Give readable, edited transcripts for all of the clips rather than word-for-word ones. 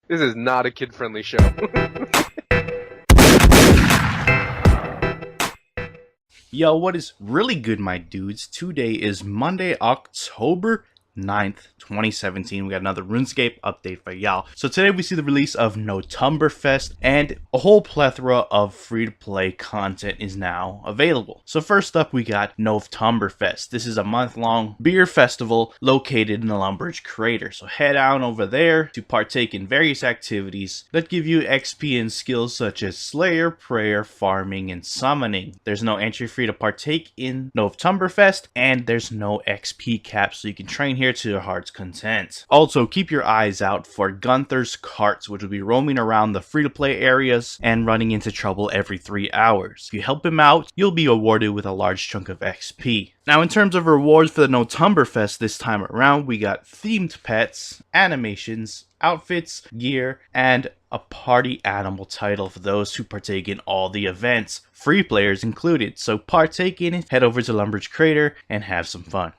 This is not a kid-friendly show. Yo, what is really good, my dudes? Today is Monday, October 9th, 2017. We got another RuneScape update for y'all. So today we see the release of Novtumberfest, and a whole plethora of free-to-play content is now available. So first up, we got Novtumberfest. This is a month-long beer festival located in the Lumbridge crater. So head on over there to partake in various activities that give you XP and skills such as Slayer, Prayer, Farming, and Summoning. There's no entry fee to partake in Novtumberfest, and there's no XP cap, so you can train here to your heart's content. Also, keep your eyes out for Gunther's carts, which will be roaming around the free-to-play areas and running into trouble every 3 hours. If you help him out, you'll be awarded with a large chunk of XP. Now, in terms of rewards for the Novtumberfest this time around, we got themed pets, animations, outfits, gear, and a party animal title for those who partake in all the events, free players included. So partake in it, head over to Lumbridge Crater, and have some fun.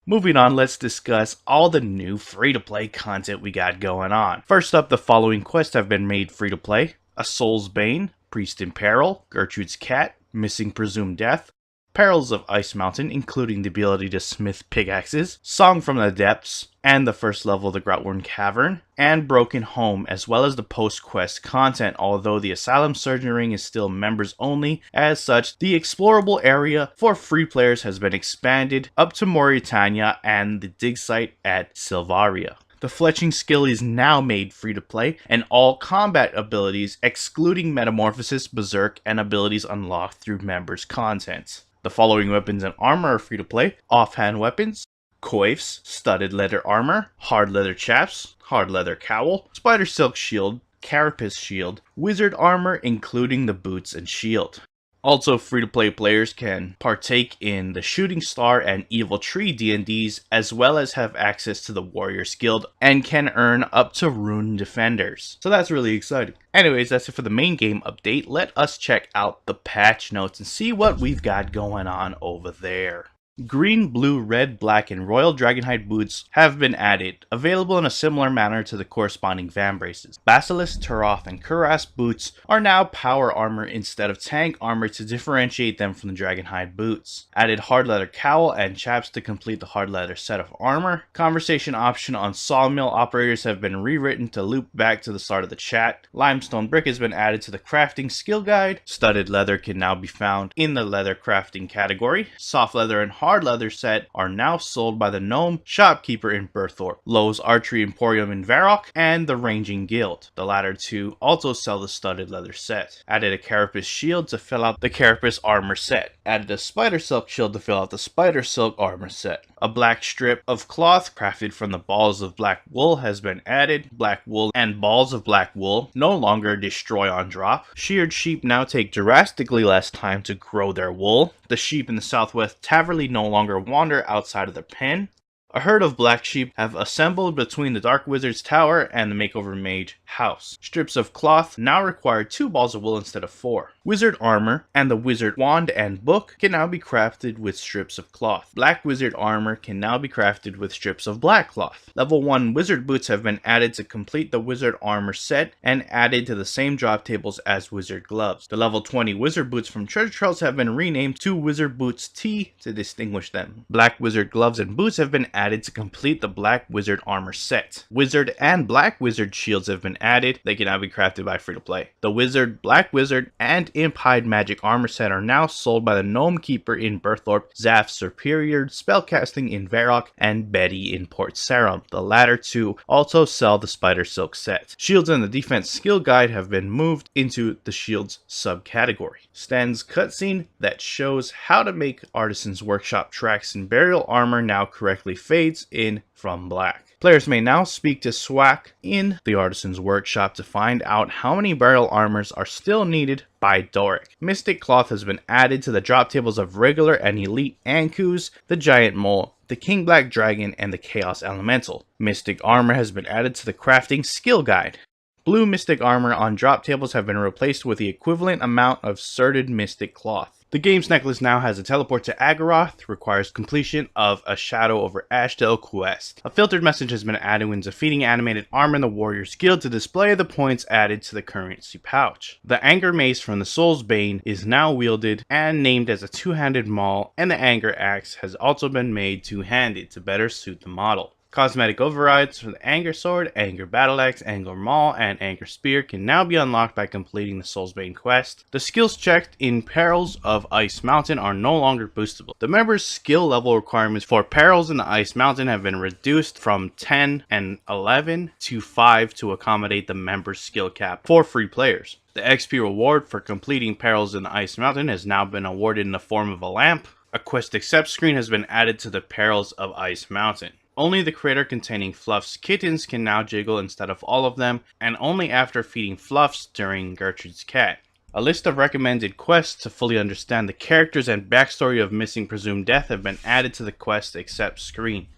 Moving on, let's discuss all the new free-to-play content we got going on. First up, the following quests have been made free-to-play: A Soul's Bane, Priest in Peril, Gertrude's Cat, Missing Presumed Death, Perils of Ice Mountain, including the ability to smith pickaxes, Song from the Depths, and the first level of the Groutworn Cavern, and Broken Home, as well as the post-quest content, although the Asylum Surgeon Ring is still members only. As such, the explorable area for free players has been expanded up to Mauritania and the dig site at Silvaria. The Fletching skill is now made free to play, and all combat abilities, excluding Metamorphosis, Berserk, and abilities unlocked through members' content. The following weapons and armor are free to play: offhand weapons, coifs, studded leather armor, hard leather chaps, hard leather cowl, spider silk shield, carapace shield, wizard armor including the boots and shield. Also, free-to-play players can partake in the Shooting Star and Evil Tree D&Ds, as well as have access to the Warriors Guild and can earn up to Rune Defenders. So that's really exciting. Anyways, that's it for the main game update. Let us check out the patch notes and see what we've got going on over there. Green, blue, red, black, and royal dragonhide boots have been added, available in a similar manner to the corresponding vambraces. Basilisk, Turoth, and Kuras boots are now power armor instead of tank armor to differentiate them from the dragonhide boots. Added hard leather cowl and chaps to complete the hard leather set of armor. Conversation option on sawmill operators have been rewritten to loop back to the start of the chat. Limestone brick has been added to the crafting skill guide. Studded leather can now be found in the leather crafting category. Soft leather and hard leather set are now sold by the Gnome Shopkeeper in Berthorpe, Lowe's Archery Emporium in Varrock, and the Ranging Guild. The latter two also sell the studded leather set. Added a carapace shield to fill out the carapace armor set. Added a spider silk shield to fill out the spider silk armor set. A black strip of cloth crafted from the balls of black wool has been added. Black wool and balls of black wool no longer destroy on drop. Sheared sheep now take drastically less time to grow their wool. The sheep in the Southwest Taverley no longer wander outside of their pen. A herd of black sheep have assembled between the Dark Wizard's Tower and the Makeover Mage house. Strips of cloth now require 2 balls of wool instead of 4. Wizard armor and the wizard wand and book can now be crafted with strips of cloth. Black wizard armor can now be crafted with strips of black cloth. Level 1 wizard boots have been added to complete the wizard armor set and added to the same drop tables as wizard gloves. The level 20 wizard boots from treasure trails have been renamed to Wizard Boots T to distinguish them. Black wizard gloves and boots have been added to complete the black wizard armor set. Wizard and black wizard shields have been added. They can now be crafted by free to play. The wizard, black wizard, and imp hide magic armor set are now sold by the Gnome Keeper in Berthorpe, Zaf Superior Spellcasting in Varrock, and Betty in Port Sarum. The latter two also sell the spider silk set. Shields and the defense skill guide have been moved into the shields subcategory. Stan's cutscene that shows how to make Artisan's Workshop tracks in burial armor now correctly fades in from black. Players may now speak to Swack in the Artisan's Workshop to find out how many burial armors are still needed by Doric. Mystic Cloth has been added to the drop tables of regular and elite Ankus, the Giant Mole, the King Black Dragon, and the Chaos Elemental. Mystic Armor has been added to the crafting skill guide. Blue Mystic Armor on drop tables have been replaced with the equivalent amount of Serded Mystic Cloth. The game's necklace now has a teleport to Agaroth, requires completion of a Shadow over Ashdale quest. A filtered message has been added when defeating animated armor in the Warrior's Guild to display the points added to the currency pouch. The Anger Mace from the Soul's Bane is now wielded and named as a two-handed maul, and the Anger Axe has also been made two-handed to better suit the model. Cosmetic overrides for the Anger Sword, Anger Battle Axe, Anger Maul, and Anger Spear can now be unlocked by completing the Soulsbane quest. The skills checked in Perils of Ice Mountain are no longer boostable. The members' skill level requirements for Perils in the Ice Mountain have been reduced from 10 and 11 to 5 to accommodate the members' skill cap for free players. The XP reward for completing Perils in the Ice Mountain has now been awarded in the form of a lamp. A quest accept screen has been added to the Perils of Ice Mountain. Only the crater containing Fluff's kittens can now jiggle instead of all of them, and only after feeding Fluffs during Gertrude's cat. A list of recommended quests to fully understand the characters and backstory of Missing Presumed Death have been added to the quest accept screen.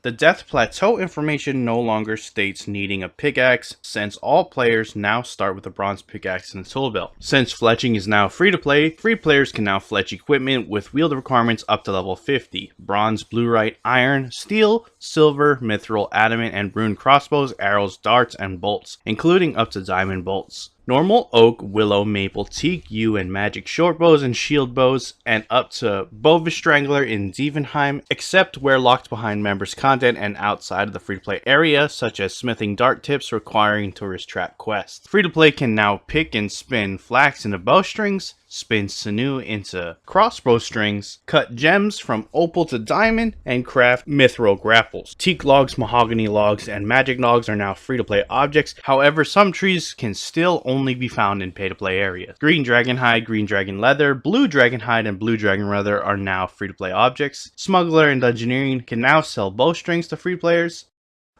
The Death Plateau information no longer states needing a pickaxe, since all players now start with a bronze pickaxe and a tool belt. Since fletching is now free to play, free players can now fletch equipment with wield requirements up to level 50. Bronze, bluerite, iron, steel, silver, mithril, adamant, and rune crossbows, arrows, darts, and bolts, including up to diamond bolts. Normal, oak, willow, maple, teak, yew, and magic short bows and shield bows, and up to Bovis Strangler in Dievenheim, except where locked behind members' content and outside of the free-to-play area, such as smithing dart tips requiring tourist trap quests. Free-to-play can now pick and spin flax into bowstrings, spin sinew into crossbow strings, cut gems from opal to diamond, and craft mithril grapples. Teak logs, mahogany logs, and magic logs are now free-to-play objects. However, some trees can still only be found in pay-to-play areas. Green dragon hide, green dragon leather, blue dragon hide, and blue dragon leather are now free-to-play objects. Smuggler and Dungeoneering can now sell bowstrings to free players.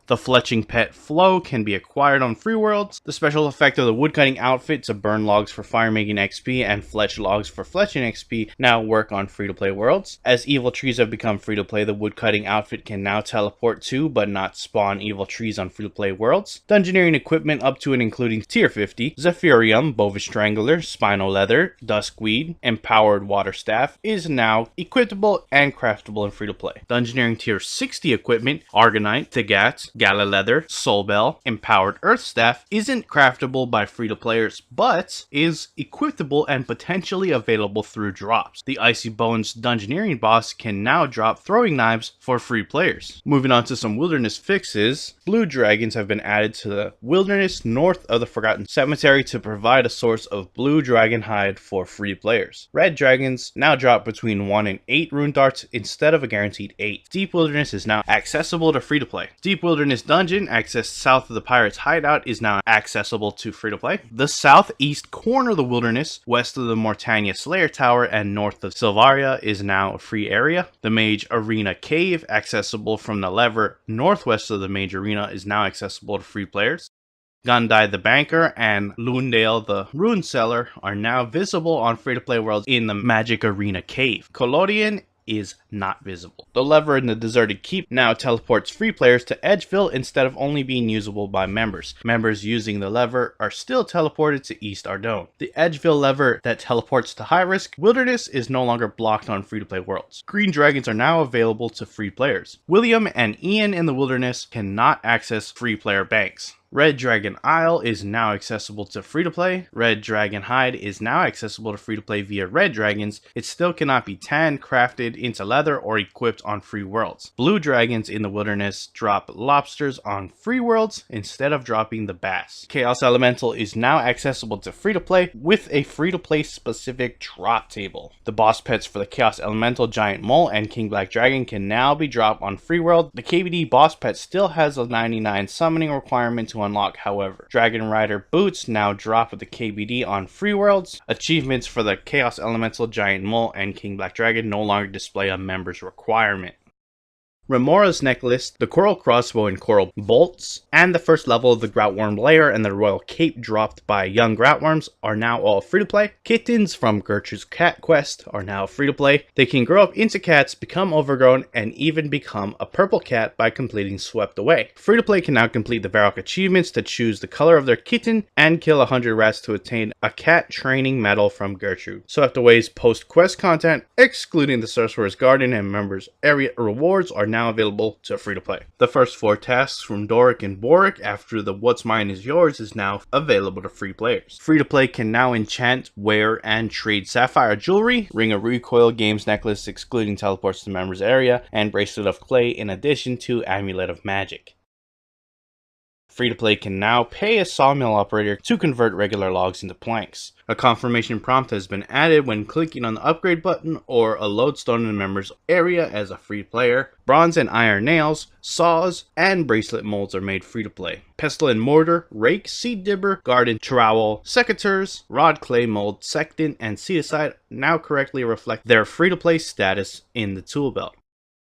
The Fletching Pet Flow can be acquired on free worlds. The special effect of the woodcutting outfit to burn logs for fire making XP and fletch logs for fletching XP now work on free-to-play worlds. As evil trees have become free-to-play, the woodcutting outfit can now teleport to but not spawn evil trees on free-to-play worlds. Dungeoneering equipment up to and including tier 50, Zephyrium, Bovis Strangler, Spinal Leather, Duskweed, Empowered Water Staff is now equipable and craftable in free-to-play. Dungeoneering tier 60 equipment, Argonite, Tagat, Gala Leather, Soul Bell, Empowered Earth Staff isn't craftable by free-to-players, but is equipable and potentially available through drops. The Icy Bones Dungeoneering boss can now drop throwing knives for free players. Moving on to some wilderness fixes, blue dragons have been added to the wilderness north of the Forgotten Cemetery to provide a source of blue dragon hide for free players. Red dragons now drop between 1 and 8 rune darts instead of a guaranteed 8. Deep Wilderness is now accessible to free-to-play. Deep Wilderness Dungeon, accessed south of the Pirate's Hideout, is now accessible to free-to-play. The southeast corner of the wilderness, west of the Mortania Slayer Tower, and north of Silvaria is now a free area. The Mage Arena Cave, accessible from the lever northwest of the Mage Arena, is now accessible to free players. Gundai the Banker and Lundale the Rune Seller are now visible on free-to-play worlds in the Magic Arena Cave. Collodion is not visible. The lever in the Deserted Keep now teleports free players to Edgeville instead of only being usable by members. Members using the lever are still teleported to East Ardone. The Edgeville lever that teleports to High Risk Wilderness is no longer blocked on free-to-play worlds. Green dragons are now available to free players. William and Ian in the Wilderness cannot access free player banks. Red Dragon Isle is now accessible to free-to-play. Red Dragon Hide is now accessible to free-to-play via Red Dragons. It still cannot be tanned, crafted into leather, or equipped on free worlds. Blue Dragons in the Wilderness drop lobsters on free worlds instead of dropping the bass. Chaos Elemental is now accessible to free-to-play with a free-to-play specific drop table. The boss pets for the Chaos Elemental, Giant Mole, and King Black Dragon can now be dropped on free world. The KBD boss pet still has a 99 summoning requirement to unlock, however. Dragon Rider boots now drop with the KBD on free worlds. Achievements for the Chaos Elemental, Giant Mole, and King Black Dragon no longer display a member's requirement. Remora's necklace, the coral crossbow and coral bolts, and the first level of the groutworm lair and the royal cape dropped by young groutworms are now all free to play. Kittens from Gertrude's cat quest are now free to play. They can grow up into cats, become overgrown, and even become a purple cat by completing Swept Away. Free to play can now complete the Varrock achievements to choose the color of their kitten and kill 100 rats to attain a cat training medal from Gertrude. Swept Away's post quest content, excluding the Sorcerer's Garden and members area rewards, are now available to free to play. The first 4 tasks from Doric and Boric after the What's Mine is Yours is now available to free players. Free to play can now enchant, wear, and trade sapphire jewelry, Ring of Recoil Games necklace excluding teleports to members area, and bracelet of clay in addition to amulet of magic. Free to play can now pay a sawmill operator to convert regular logs into planks. A confirmation prompt has been added when clicking on the upgrade button or a lodestone in the members area as a free player. Bronze and iron nails, saws, and bracelet molds are made free to play. Pestle and mortar, rake, seed dibber, garden trowel, secateurs, rod clay mold, sextant, and seedicide now correctly reflect their free to play status in the tool belt.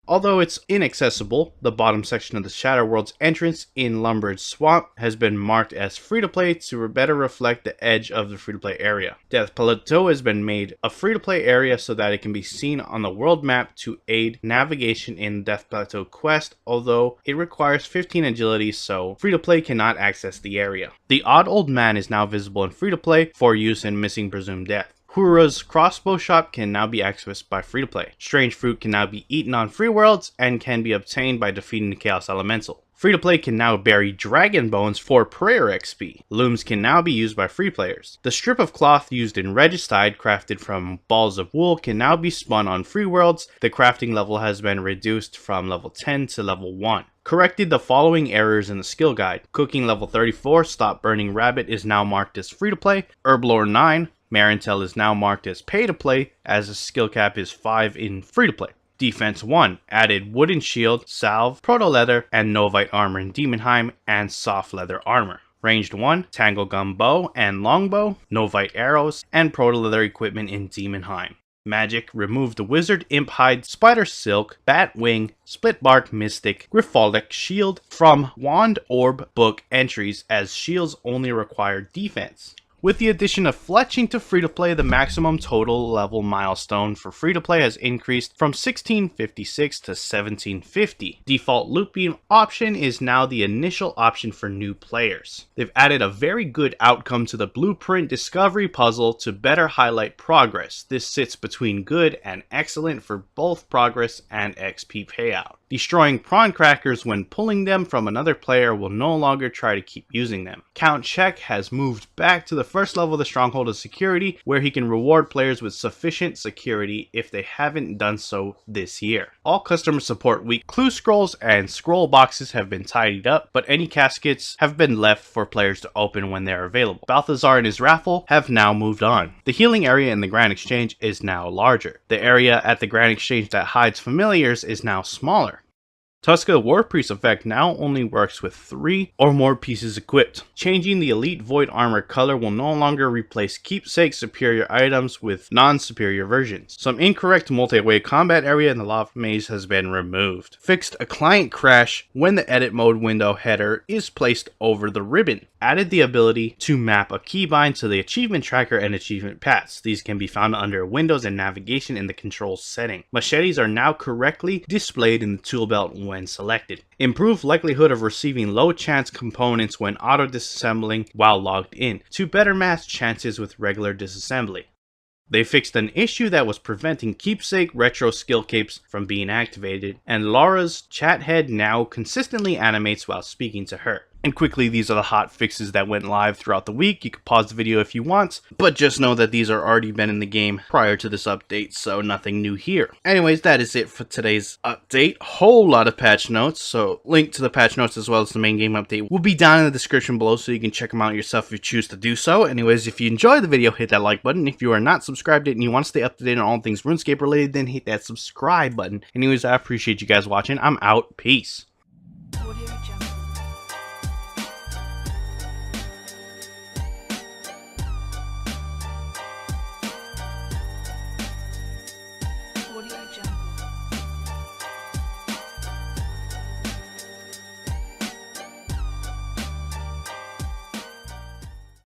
Although it's inaccessible, the bottom section of the Shadow World's entrance in Lumbridge Swamp has been marked as free-to-play to better reflect the edge of the free-to-play area. Death Plateau has been made a free-to-play area so that it can be seen on the world map to aid navigation in Death Plateau quest, although it requires 15 agility, so free-to-play cannot access the area. The Odd Old Man is now visible in free-to-play for use in Missing Presumed Death. Hura's crossbow shop can now be accessed by free-to-play. Strange fruit can now be eaten on free worlds and can be obtained by defeating the Chaos Elemental. Free-to-play can now bury dragon bones for prayer XP. Looms can now be used by free players. The strip of cloth used in Regicide, crafted from balls of wool, can now be spun on free worlds. The crafting level has been reduced from level 10 to level 1. Corrected the following errors in the skill guide. Cooking level 34, Stop Burning Rabbit is now marked as free-to-play. Herblore 9, Marintel is now marked as pay-to-play, as the skill cap is 5 in free-to-play. Defense 1 added wooden shield, salve, proto-leather, and novite armor in Demonheim, and soft leather armor. Ranged 1, tangle gum bow and longbow, novite arrows, and proto-leather equipment in Demonheim. Magic removed the wizard, imp hide, spider silk, bat wing, split bark mystic, griffaldic shield from wand orb book entries, as shields only require defense. With the addition of Fletching to free-to-play, the maximum total level milestone for free-to-play has increased from 1656 to 1750. Default loot beam option is now the initial option for new players. They've added a very good outcome to the blueprint discovery puzzle to better highlight progress. This sits between good and excellent for both progress and XP payout. Destroying prawn crackers when pulling them from another player will no longer try to keep using them. Count Check has moved back to the first level of the Stronghold of Security, where he can reward players with sufficient security if they haven't done so this year. All customer support week clue scrolls and scroll boxes have been tidied up, but any caskets have been left for players to open when they're available. Balthazar and his raffle have now moved on. The healing area in the Grand Exchange is now larger. The area at the Grand Exchange that hides familiars is now smaller. Tuska Warpriest effect now only works with 3 or more pieces equipped. Changing the Elite Void Armor color will no longer replace keepsake superior items with non-superior versions. Some incorrect multi-way combat area in the Lava Maze has been removed. Fixed a client crash when the edit mode window header is placed over the ribbon. Added the ability to map a keybind to the achievement tracker and achievement paths. These can be found under Windows and Navigation in the controls setting. Machetes are now correctly displayed in the tool belt when selected. Improved likelihood of receiving low chance components when auto disassembling while logged in, to better match chances with regular disassembly. They fixed an issue that was preventing keepsake retro skill capes from being activated, and Laura's chat head now consistently animates while speaking to her. And quickly, these are the hot fixes that went live throughout the week. You can pause the video if you want, but just know that these are already been in the game prior to this update, so nothing new here. Anyways, that is it for today's update. Whole lot of patch notes, so link to the patch notes as well as the main game update will be down in the description below, so you can check them out yourself if you choose to do so. Anyways, if you enjoyed the video, hit that like button. If you are not subscribed yet and you want to stay up to date on all things RuneScape related, then hit that subscribe button. Anyways, I appreciate you guys watching. I'm out. Peace.